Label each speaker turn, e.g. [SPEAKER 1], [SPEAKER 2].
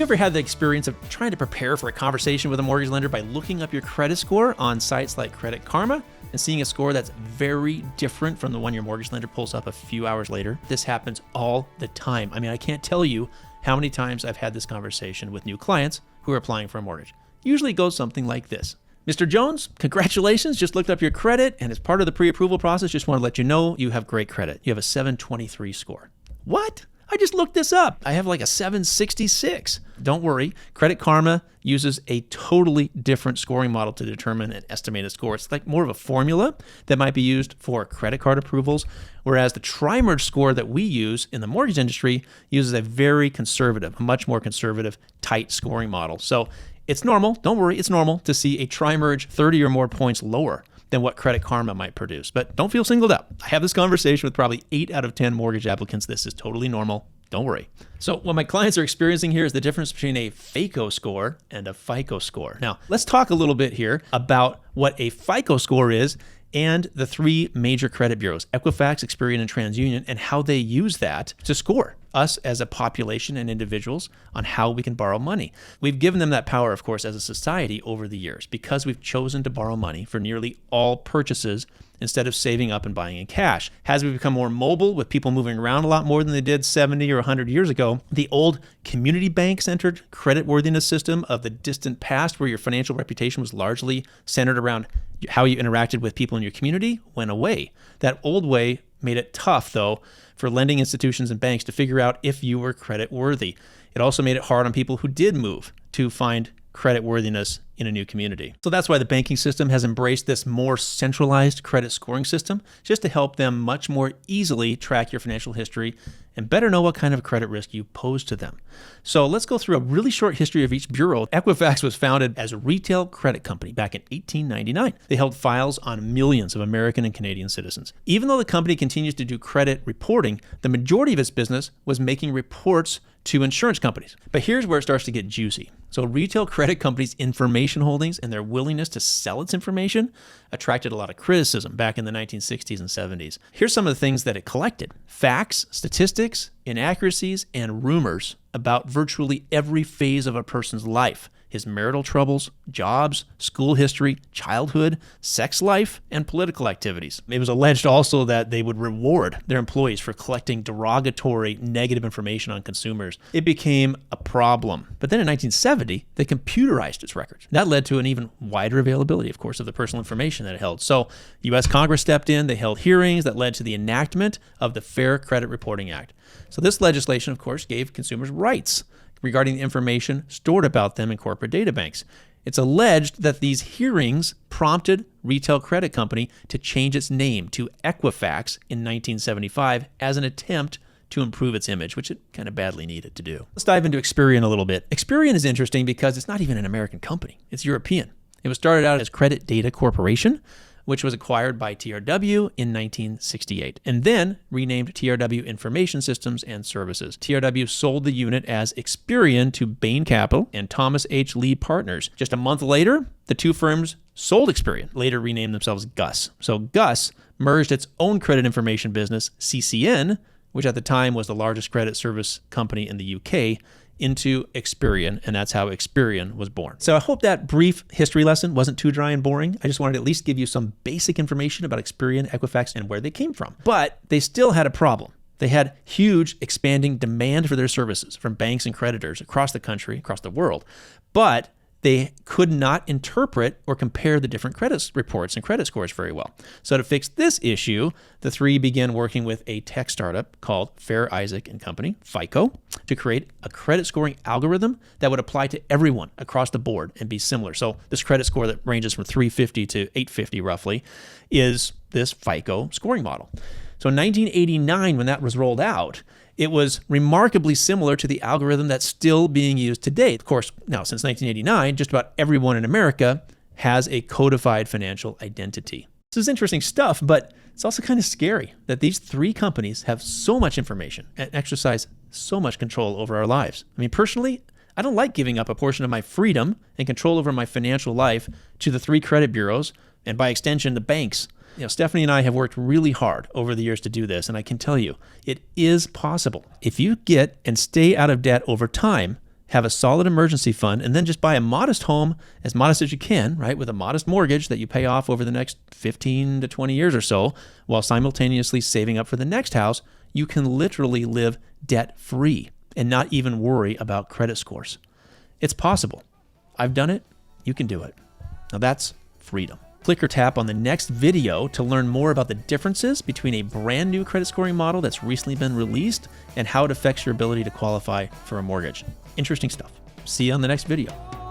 [SPEAKER 1] You ever had the experience of trying to prepare for a conversation with a mortgage lender by looking up your credit score on sites like Credit Karma and seeing a score that's very different from the one your mortgage lender pulls up a few hours later? This happens all the time. I mean, I can't tell you how many times I've had this conversation with new clients who are applying for a mortgage. Usually it goes something like this. Mr. Jones, congratulations, just looked up your credit, and as part of the pre-approval process, just want to let you know you have great credit. You have a 723 score. What? I just looked this up. I have like a 766. Don't worry. Credit Karma uses a totally different scoring model to determine an estimated score. It's like more of a formula that might be used for credit card approvals, whereas the tri-merge score that we use in the mortgage industry uses a very conservative, a much more conservative, tight scoring model. So it's normal, don't worry, it's normal to see a tri-merge 30 or more points lower than what Credit Karma might produce. But don't feel singled out. I have this conversation with probably 8 out of 10 mortgage applicants. This is totally normal. Don't worry. So what my clients are experiencing here is the difference between a FAKO score and a FICO score. Now, let's talk a little bit here about what a FICO score is and the 3 major credit bureaus, Equifax, Experian, and TransUnion, and how they use that to score us as a population and individuals on how we can borrow money. We've given them that power, of course, as a society over the years because we've chosen to borrow money for nearly all purchases instead of saving up and buying in cash. As we become more mobile with people moving around a lot more than they did 70 or 100 years ago, the old community bank-centered creditworthiness system of the distant past where your financial reputation was largely centered around how you interacted with people in your community went away. That old way made it tough, though, for lending institutions and banks to figure out if you were credit worthy. It also made it hard on people who did move to find credit worthiness in a new community. So that's why the banking system has embraced this more centralized credit scoring system, just to help them much more easily track your financial history and better know what kind of credit risk you pose to them. So let's go through a really short history of each bureau. Equifax was founded as a retail credit company back in 1899. They held files on millions of American and Canadian citizens. Even though the company continues to do credit reporting, the majority of its business was making reports to insurance companies. But here's where it starts to get juicy. So retail credit companies' information holdings and their willingness to sell its information attracted a lot of criticism back in the 1960s and 70s. Here's some of the things that it collected: facts, statistics, inaccuracies, and rumors about virtually every phase of a person's life: his marital troubles, jobs, school history, childhood, sex life, and political activities. It was alleged also that they would reward their employees for collecting derogatory, negative information on consumers. It became a problem. But then in 1970, they computerized its records. That led to an even wider availability, of course, of the personal information that it held. So U.S. Congress stepped in. They held hearings that led to the enactment of the Fair Credit Reporting Act. So this legislation, of course, gave consumers rights regarding the information stored about them in corporate data banks. It's alleged that these hearings prompted Retail Credit Company to change its name to Equifax in 1975 as an attempt to improve its image, which it kind of badly needed to do. Let's dive into Experian a little bit. Experian is interesting because it's not even an American company. It's European. It was started out as Credit Data Corporation, which was acquired by TRW in 1968, and then renamed TRW Information Systems and Services. TRW sold the unit as Experian to Bain Capital and Thomas H. Lee Partners. Just a month later, the two firms sold Experian, later renamed themselves Gus. So Gus merged its own credit information business, CCN, which at the time was the largest credit service company in the UK, into Experian, and that's how Experian was born. So I hope that brief history lesson wasn't too dry and boring. I just wanted to at least give you some basic information about Experian, Equifax, and where they came from. But they still had a problem. They had huge expanding demand for their services from banks and creditors across the country, across the world. But they could not interpret or compare the different credit reports and credit scores very well. So to fix this issue, the three began working with a tech startup called Fair Isaac and Company, FICO, to create a credit scoring algorithm that would apply to everyone across the board and be similar. So this credit score that ranges from 350 to 850 roughly is this FICO scoring model. So in 1989, when that was rolled out, it was remarkably similar to the algorithm that's still being used today. Of course, now since 1989, just about everyone in America has a codified financial identity. This is interesting stuff, but it's also kind of scary that these three companies have so much information and exercise so much control over our lives. I mean, personally, I don't like giving up a portion of my freedom and control over my financial life to the three credit bureaus and by extension, the banks. You know, Stephanie and I have worked really hard over the years to do this, and I can tell you, it is possible. If you get and stay out of debt over time, have a solid emergency fund, and then just buy a modest home, as modest as you can, right, with a modest mortgage that you pay off over the next 15 to 20 years or so, while simultaneously saving up for the next house, you can literally live debt-free and not even worry about credit scores. It's possible. I've done it. You can do it. Now that's freedom. Click or tap on the next video to learn more about the differences between a brand new credit scoring model that's recently been released and how it affects your ability to qualify for a mortgage. Interesting stuff. See you on the next video.